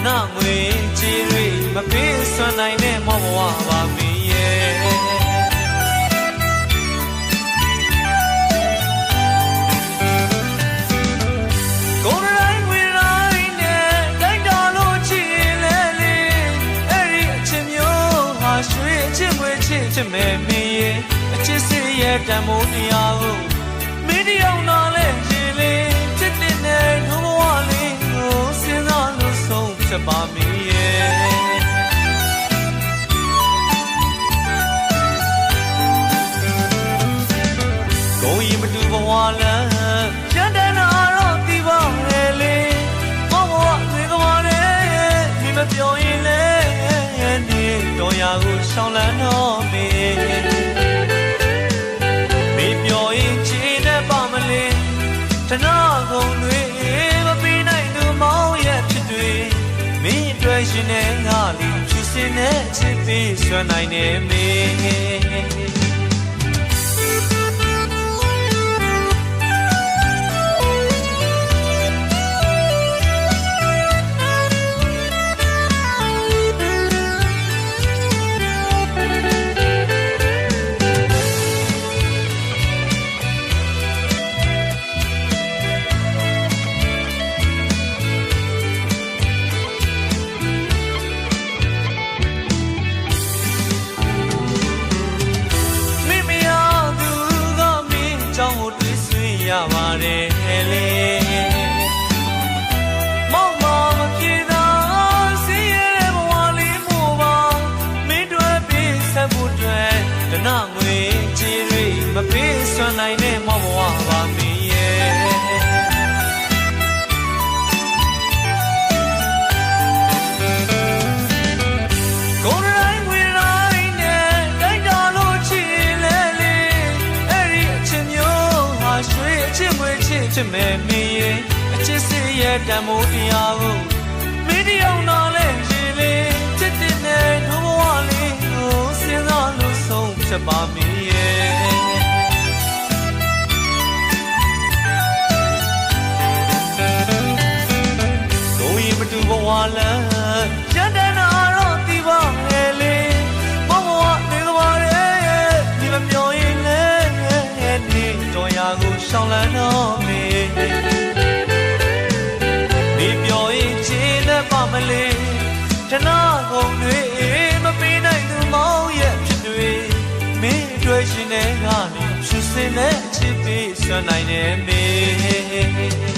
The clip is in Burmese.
နာငွေချီတွေမပေးစွမ်းနိုင်တဲ့မောဘဝပါမင်းရဲ့ကိုယ်တိုင်းငွေတိုင်းနဲ့တိုင်းတော်လို့ချီလဲလေအဲ့ဒီအချင်းမျိုးဟာရွှေအချင်းငွေချစ်ဖြစ်မယ်မင်းရဲ့အချစ်စီရဲ့တန်မိုးတရားကိုမင်းတယောက်တော်လဲရှင်လေးဖြစ်တဲ့နှုံးဘဝလေးကိုစဉ်းစားလို့ဆုံးဖြစ်ပါမင်းရဲ့ကိုယ်ရင်မတူဘဝလမ်းရတဲ့နာတော့ဒီပါလေလေမောဘဝတွေကမာနဲ့ဒီမပြောရင်လေနေတော်ရာကိုရှောင်းလန်းတော့မင်းမေပြောရင်ချီနဲ့ပါမလေးတနာကုန်တွေမပြီးနိုင်သူမောင်းရဲ့ဖြစ်တွေမင်းအတွက်ရှင်နဲ့ငါလီဖြူစင်တဲ့ချစ်ပြီးဆွမ်းနိုင်နေမင်းရပါတယ်လေမောင်မမပြေသာစီးရဲဘဝလေးမို့ပါမင်းတို့ပေးဆက်ဖို့အတွက်တနာငွေချီတွေမပေးစွမ်းနိုင်တဲ့မောင်ဘဝပါမင်းရဲ့ကိုယ်တိုင်းငွေတိုင်းနဲ့တိုင်းတော်လို့ချီလဲလေအဲ့ဒီအချင်းမျိုးဟာရွှေအချင်းငွေချစ်ဖြစ်မယ်မင်းရဲ့အချစ်စီရဲ့တန်မိုးတရားကိုမင်းတယောက်တော်လဲရှင်လေးချစ်တဲ့နှုံးဘဝလေးကိုစဉ်းစားလို့ဆုံးဖြစ်ပါမင်းရဲ့ကိုယ်ရင်မတူဘဝလမ်းရတဲ့နာတော့ဒီပါလေလေမောဘဝနေကပါလေဒီမပြောရင်လေနေတော်ရာကိုရှောင်းလန်းတော့မင်းဒီပြောရင်ချင်တဲ့ပါမလေးတနာကုန်တွေမပေးနိုင်သူမောင်းရဲ့ဖြစ်တွေမင်းအတွက်ရှင်တဲ့ငါဖြူစင်တဲ့ချစ်ပြီးဆွမ်းနိုင်နေမင်း